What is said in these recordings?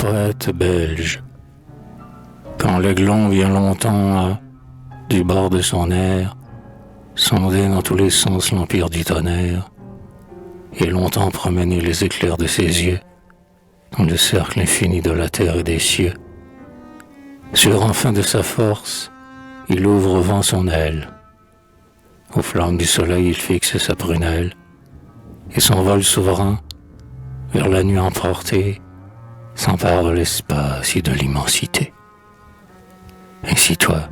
poète belge. Quand l'aiglon vient longtemps du bord de son air, sonder dans tous les sens l'empire du tonnerre, et longtemps promener les éclairs de ses yeux dans le cercle infini de la terre et des cieux. Sûr enfin de sa force, il ouvre au vent son aile. Aux flammes du soleil, il fixe sa prunelle, et son vol souverain, vers la nuit emporté, s'empare de l'espace et de l'immensité. Ainsi toi,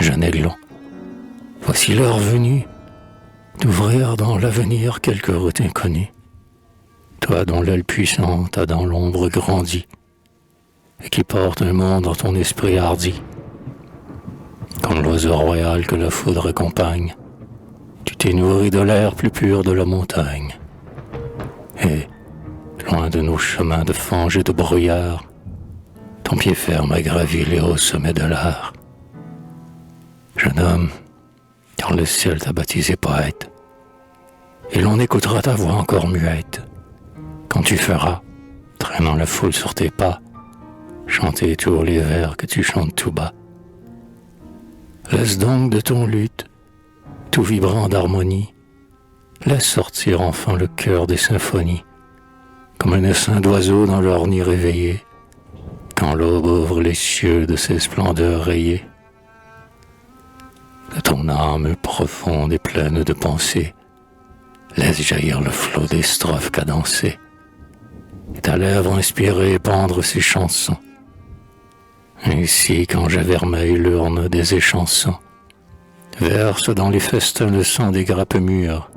jeune aiglon, voici l'heure venue d'ouvrir dans l'avenir quelque route inconnue. Toi dont l'aile puissante a dans l'ombre grandi, et qui porte un monde dans ton esprit hardi. Comme l'oiseau royal que la foudre accompagne, tu t'es nourri de l'air plus pur de la montagne. Et, loin de nos chemins de fange et de brouillard, ton pied ferme a gravi les hauts sommets de l'art. Jeune homme, car le ciel t'a baptisé poète, et l'on écoutera ta voix encore muette, quand tu feras, traînant la foule sur tes pas, chanter tous les vers que tu chantes tout bas. Laisse donc de ton luth, tout vibrant d'harmonie, laisse sortir enfin le cœur des symphonies, comme un essaim d'oiseaux dans leur nid réveillé, quand l'aube ouvre les cieux de ses splendeurs rayées. De ton âme profonde et pleine de pensée, laisse jaillir le flot des strophes cadencées, et ta lèvre inspirée pendre ses chansons. Ainsi, quand j'avermeille l'urne des échansons, verse dans les festins le sang des grappes mûres,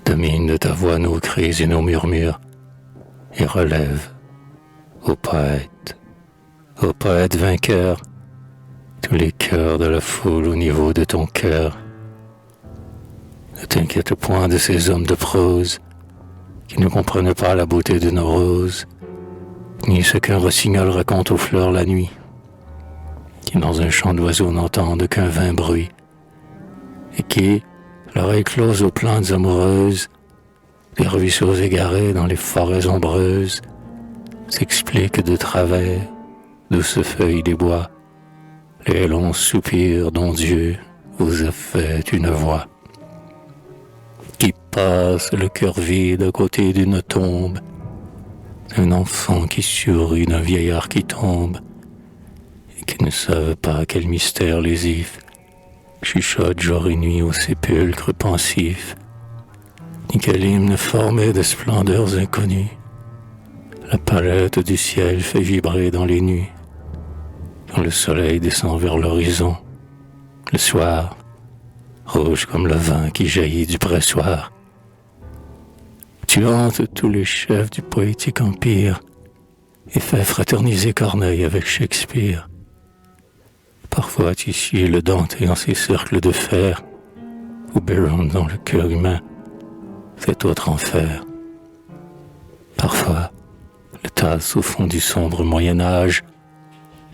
domine de ta voix nos cris et nos murmures, et relève, ô poète vainqueur, tous les cœurs de la foule au niveau de ton cœur. Ne t'inquiète point de ces hommes de prose qui ne comprennent pas la beauté de nos roses, ni ce qu'un rossignol raconte aux fleurs la nuit, qui dans un chant d'oiseaux n'entendent qu'un vain bruit, et qui, l'oreille close aux plaintes amoureuses, des ruisseaux égarés dans les forêts ombreuses, s'expliquent de travers, douces feuilles des bois, les longs soupirs dont Dieu vous a fait une voix. Qui passe le cœur vide à côté d'une tombe, un enfant qui sourit d'un vieillard qui tombe, et qui ne savent pas quel mystère lésif chuchote jour et nuit au sépulcre pensif, ni quel hymne formé de splendeurs inconnues la palette du ciel fait vibrer dans les nuits, quand le soleil descend vers l'horizon, le soir, rouge comme le vin qui jaillit du pressoir. Tu hantes tous les chefs du poétique empire et fais fraterniser Corneille avec Shakespeare. Parfois tu suis le Dante en ses cercles de fer, ou Byron dans le cœur humain, cet autre enfer. Parfois, le Tasse au fond du sombre Moyen-Âge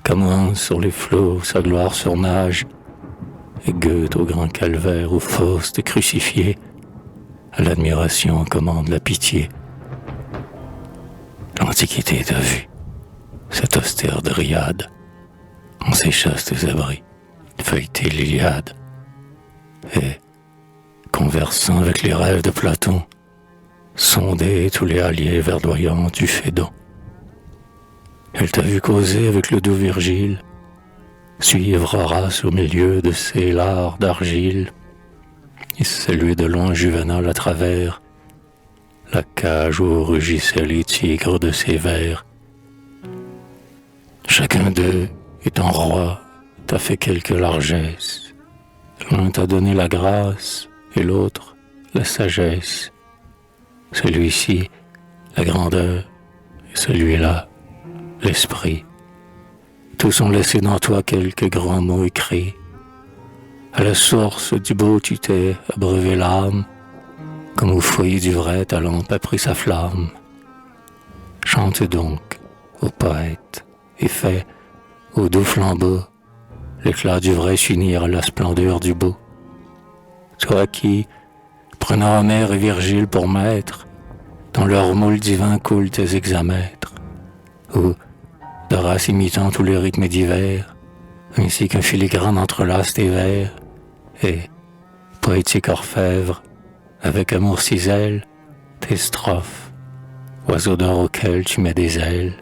commence sur les flots sa gloire surnage, et Goethe au grand calvaire où Faust est crucifié, à l'admiration commande la pitié. L'Antiquité t'a vu, cette austère dryade, en ses chastes abris, feuilleter l'Iliade, et, conversant avec les rêves de Platon, sonder tous les halliers verdoyants du Phédon. Elle t'a vu causer avec le doux Virgile, suivre Horace au milieu de ses lares d'argile, et saluer de loin Juvenal à travers la cage où rugissaient les tigres de ses vers. Chacun d'eux, étant roi, t'a fait quelque largesse. L'un t'a donné la grâce et l'autre la sagesse. Celui-ci, la grandeur, et celui-là, l'esprit. Tous ont laissé dans toi quelques grands mots écrits. À la source du beau tu t'es abreuvé l'âme, comme au foyer du vrai ta lampe a pris sa flamme. Chante donc, ô poète, et fais, au doux flambeau, l'éclat du vrai s'unir à la splendeur du beau. Toi qui, prenant Homère et Virgile pour maître, dans leur moule divin coulent tes hexamètres, ou de race imitant tous les rythmes divers, ainsi qu'un filigrane entrelace tes vers, et, poétique orfèvre, avec amour cisèle, tes strophes, oiseau d'or auquel tu mets des ailes,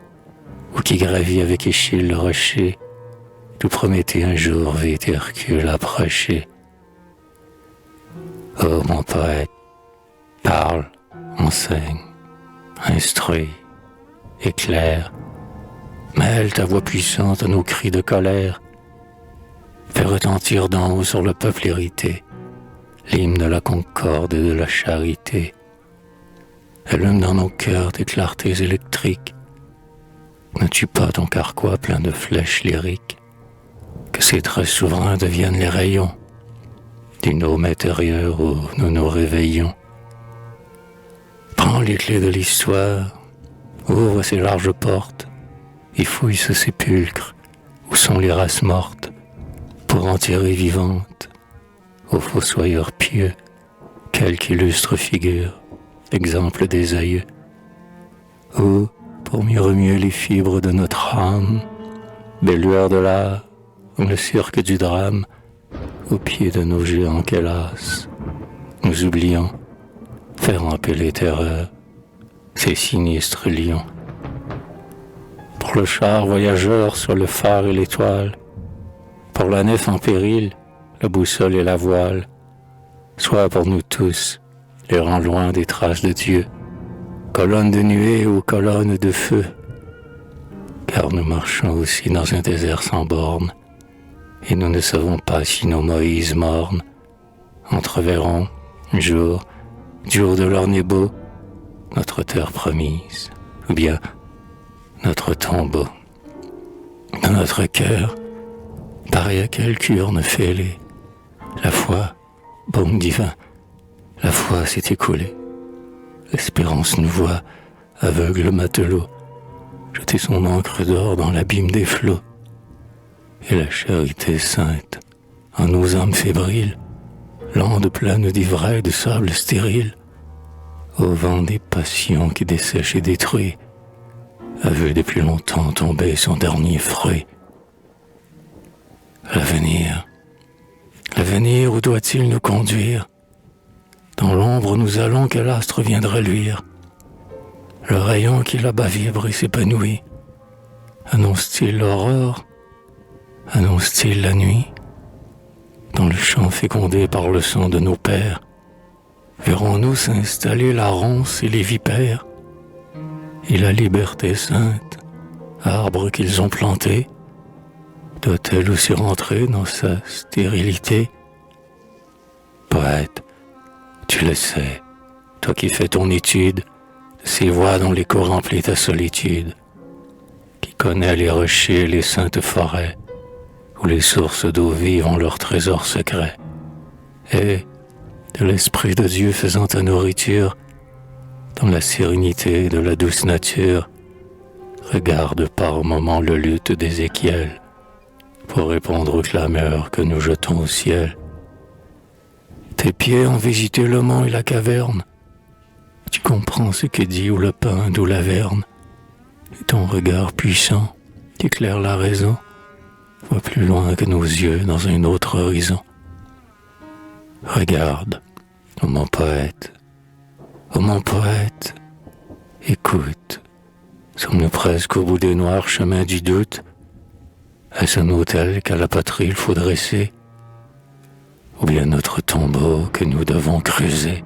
ou qui gravit avec Échille le rocher, tout promettait un jour vite Hercule approcher. Oh mon poète, parle, enseigne, instruis, éclaire, mêle ta voix puissante à nos cris de colère, fais retentir d'en haut sur le peuple irrité l'hymne de la concorde et de la charité. Allume dans nos cœurs tes clartés électriques. Ne tue pas ton carquois plein de flèches lyriques, que ces traits souverains deviennent les rayons d'une eau intérieure où nous nous réveillons. Prends les clés de l'histoire, ouvre ces larges portes et fouille ce sépulcre où sont les races mortes, pour en tirer vivantes, aux fossoyeurs pieux, quelque illustre figure, exemple des aïeux, ou, pour mieux remuer les fibres de notre âme, des lueurs de l'art, ou le cirque du drame, au pied de nos géants qu'hélas, nous oublions, faire ramper les terreurs, ces sinistres lions. Pour le char voyageur sur le phare et l'étoile, pour la nef en péril, la boussole et la voile, soit pour nous tous, les rangs loin des traces de Dieu, colonnes de nuée ou colonnes de feu, car nous marchons aussi dans un désert sans bornes, et nous ne savons pas si nos Moïse mornes entreverront, jour de leur nébeau, notre terre promise, ou bien notre tombeau. Dans notre cœur, pareil à quelque urne fêlée, la foi, baume divin, la foi s'est écoulée. L'espérance nous voit, aveugle matelot, jeter son encre d'or dans l'abîme des flots. Et la charité sainte, en nos âmes fébriles, l'onde pleine d'ivraie de sable stérile, au vent des passions qui dessèchent et détruit, a vu depuis longtemps tomber son dernier fruit. L'avenir, où doit-il nous conduire? Dans l'ombre nous allons, quel astre viendra luire? Le rayon qui là-bas vibre et s'épanouit, annonce-t-il l'aurore? Annonce-t-il la nuit? Dans le champ fécondé par le sang de nos pères, verrons-nous s'installer la ronce et les vipères? Et la liberté sainte, arbre qu'ils ont planté, doit-elle aussi rentrer dans sa stérilité? Poète, tu le sais, toi qui fais ton étude de ces voix dont l'écho remplit ta solitude, qui connais les rochers et les saintes forêts, où les sources d'eau vive ont leurs trésors secrets, et, de l'Esprit de Dieu faisant ta nourriture, dans la sérénité de la douce nature, regarde par moments le luth d'Ézéchiel, pour répondre aux clameurs que nous jetons au ciel. Tes pieds ont visité le mont et la caverne, tu comprends ce que dit ou le pin ou la verne, et ton regard puissant, qui éclaire la raison, voit plus loin que nos yeux dans un autre horizon. Regarde, ô mon poète, écoute, sommes-nous presque au bout des noirs chemins du doute? Est-ce un autel qu'à la patrie il faut dresser, ou bien notre tombeau que nous devons creuser?